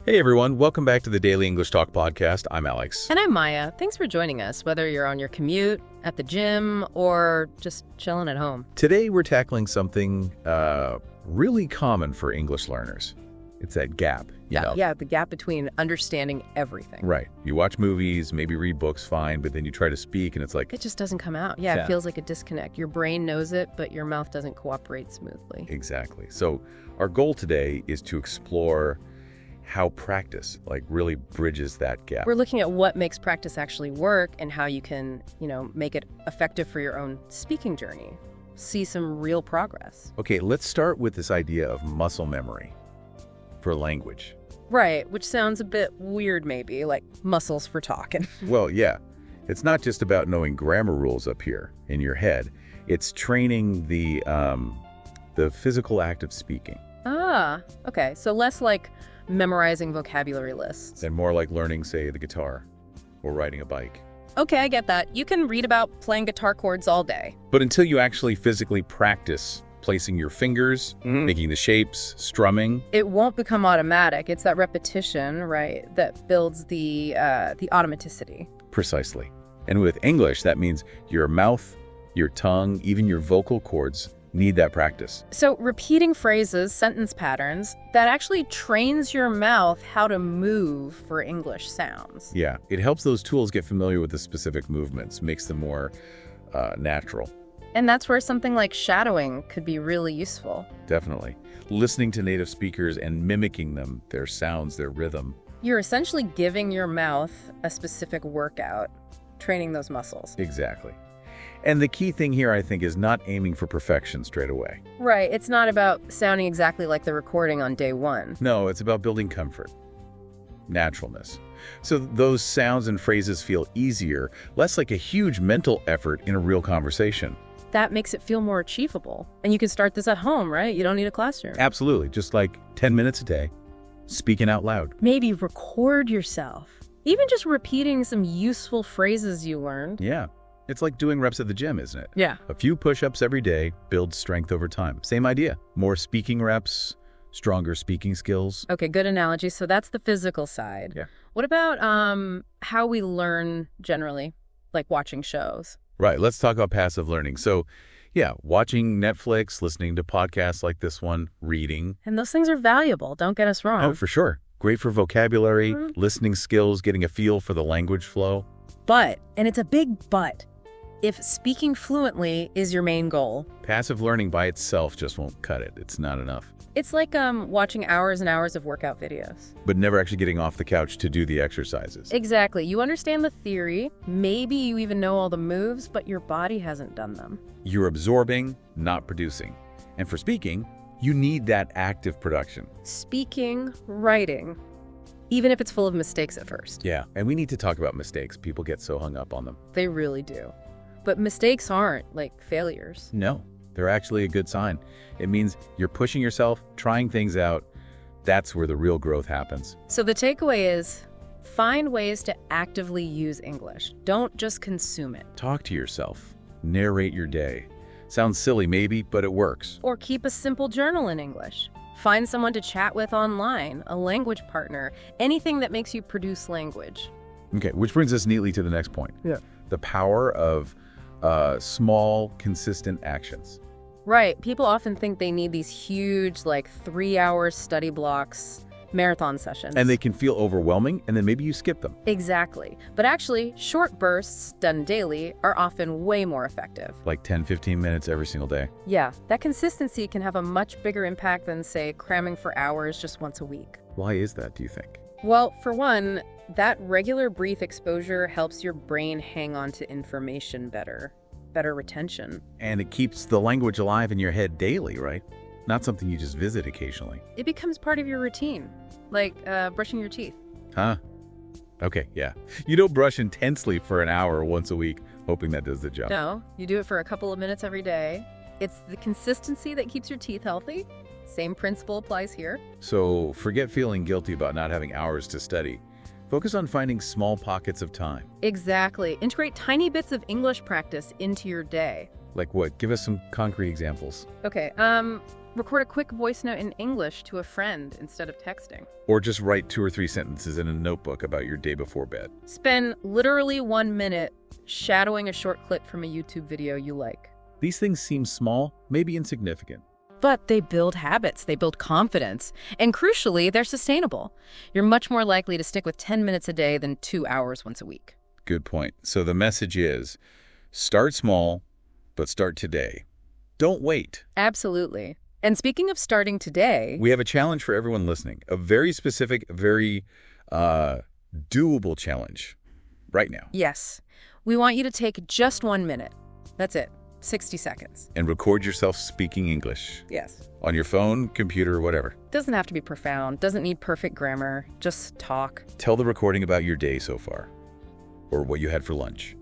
Hey everyone, welcome back to the Daily English Talk podcast. I'm Alex. And I'm Maya. Thanks for joining us, whether you're on your commute, at the gym, or just chilling at home. Today we're tackling something really common for English learners. It's that gap, you know? Yeah, the gap between understanding everything. Right. You watch movies, maybe read books, fine, but then you try to speak and it's like... It just doesn't come out. Yeah, it feels like a disconnect. Your brain knows it, but your mouth doesn't cooperate smoothly. Exactly. So our goal today is to explore how practice really bridges that gap. We're looking at what makes practice actually work and how you can, make it effective for your own speaking journey. See some real progress. Okay, let's start with this idea of muscle memory for language. Right, which sounds a bit weird maybe, like muscles for talking. Well, yeah. It's not just about knowing grammar rules up here in your head. It's training the physical act of speaking. Ah, okay. So less like memorizing vocabulary lists. And more like learning, say, the guitar or riding a bike. Okay, I get that. You can read about playing guitar chords all day. But until you actually physically practice placing your fingers, making the shapes, strumming, it won't become automatic. It's that repetition, right, that builds the automaticity. Precisely. And with English, that means your mouth, your tongue, even your vocal cords need that practice. So repeating phrases, sentence patterns, that actually trains your mouth how to move for English sounds. Yeah, it helps those tools get familiar with the specific movements, makes them more natural. And that's where something like shadowing could be really useful. Definitely. Listening to native speakers and mimicking them, their sounds, their rhythm. You're essentially giving your mouth a specific workout, training those muscles. Exactly. And the key thing here, I think, is not aiming for perfection straight away. Right. It's not about sounding exactly like the recording on day one. No, it's about building comfort, naturalness. So those sounds and phrases feel easier, less like a huge mental effort in a real conversation. That makes it feel more achievable. And you can start this at home, right? You don't need a classroom. Absolutely. Just like 10 minutes a day, speaking out loud. Maybe record yourself. Even just repeating some useful phrases you learned. Yeah. It's like doing reps at the gym, isn't it? Yeah. A few push-ups every day builds strength over time. Same idea. More speaking reps, stronger speaking skills. Okay, good analogy. So that's the physical side. Yeah. What about how we learn generally, like watching shows? Right. Let's talk about passive learning. So, yeah, watching Netflix, listening to podcasts like this one, reading. And those things are valuable. Don't get us wrong. Oh, for sure. Great for vocabulary, listening skills, getting a feel for the language flow. But, and it's a big but, if speaking fluently is your main goal, passive learning by itself just won't cut it. It's not enough. It's like watching hours and hours of workout videos. But never actually getting off the couch to do the exercises. Exactly. You understand the theory. Maybe you even know all the moves, but your body hasn't done them. You're absorbing, not producing. And for speaking, you need that active production. Speaking, writing, even if it's full of mistakes at first. Yeah, and we need to talk about mistakes. People get so hung up on them. They really do. But mistakes aren't like failures. No, they're actually a good sign. It means you're pushing yourself, trying things out. That's where the real growth happens. So the takeaway is, find ways to actively use English. Don't just consume it. Talk to yourself. Narrate your day. Sounds silly maybe, but it works. Or keep a simple journal in English. Find someone to chat with online, a language partner, anything that makes you produce language. Okay, which brings us neatly to the next point. Yeah. The power of small, consistent actions. Right. People often think they need these huge, 3-hour study blocks, marathon sessions. And they can feel overwhelming, and then maybe you skip them. Exactly. But actually, short bursts done daily are often way more effective. Like 10, 15 minutes every single day. Yeah. That consistency can have a much bigger impact than, say, cramming for hours just once a week. Why is that, do you think? Well, for one, that regular brief exposure helps your brain hang on to information better retention. And it keeps the language alive in your head daily, right? Not something you just visit occasionally. It becomes part of your routine, like brushing your teeth. Huh? Okay, yeah. You don't brush intensely for an hour once a week, hoping that does the job. No, you do it for a couple of minutes every day. It's the consistency that keeps your teeth healthy. Same principle applies here. So forget feeling guilty about not having hours to study. Focus on finding small pockets of time. Exactly. Integrate tiny bits of English practice into your day. Like what? Give us some concrete examples. Okay, record a quick voice note in English to a friend instead of texting. Or just write 2 or 3 sentences in a notebook about your day before bed. Spend literally 1 minute shadowing a short clip from a YouTube video you like. These things seem small, maybe insignificant. But they build habits, they build confidence, and crucially, they're sustainable. You're much more likely to stick with 10 minutes a day than 2 hours once a week. Good point. So the message is, start small, but start today. Don't wait. Absolutely. And speaking of starting today, We have a challenge for everyone listening. A very specific, very doable challenge right now. yes, we want you to take just 1 minute. That's it, 60 seconds. And record yourself speaking English Yes. on your phone, computer, whatever. Doesn't have to be profound, doesn't need perfect grammar, just talk. Tell the recording about your day so far, or what you had for lunch,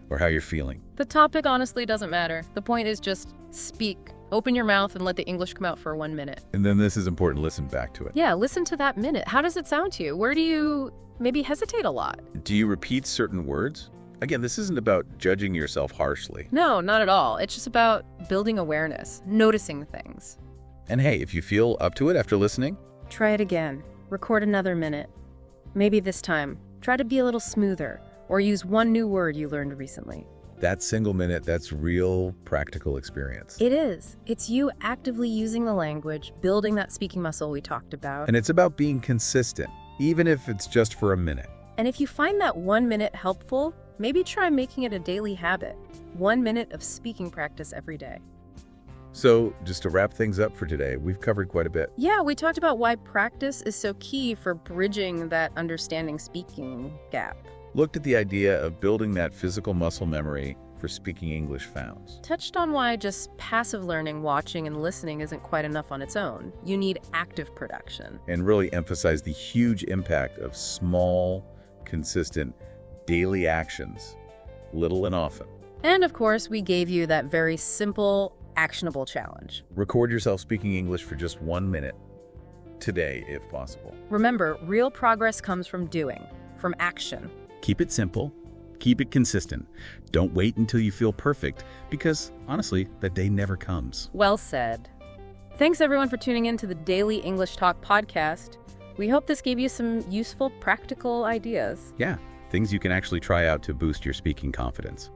or how you're feeling. The topic honestly doesn't matter. The point is just speak. Open your mouth and let the English come out for 1 minute. And then this is important, listen back to it. Yeah, listen to that minute. How does it sound to you? Where do you maybe hesitate a lot? Do you repeat certain words? Again, this isn't about judging yourself harshly. No, not at all. It's just about building awareness, noticing things. And hey, if you feel up to it after listening, Try it again. Record another minute. Maybe this time, try to be a little smoother or use one new word you learned recently. that single minute, that's real practical experience. It is. It's you actively using the language, building that speaking muscle we talked about. And it's about being consistent, even if it's just for a minute. And if you find that 1 minute helpful, maybe try making it a daily habit. 1 minute of speaking practice every day. So, just to wrap things up for today, we've covered quite a bit. Yeah, we talked about why practice is so key for bridging that understanding speaking gap. Looked at the idea of building that physical muscle memory for speaking English founds. Touched on why just passive learning, watching, and listening isn't quite enough on its own. You need active production. And really emphasized the huge impact of small, consistent, daily actions, little and often. And of course, we gave you that very simple, actionable challenge. Record yourself speaking English for just 1 minute today, if possible. Remember, real progress comes from doing, from action. Keep it simple. Keep it consistent. Don't wait until you feel perfect, because honestly, that day never comes. Well said. Thanks everyone for tuning in to the Daily English Talk podcast. We hope this gave you some useful, practical ideas. Yeah, things you can actually try out to boost your speaking confidence.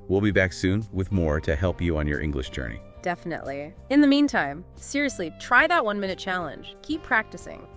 We'll be back soon with more to help you on your English journey. Definitely. In the meantime, seriously, try that 1 minute challenge. Keep practicing.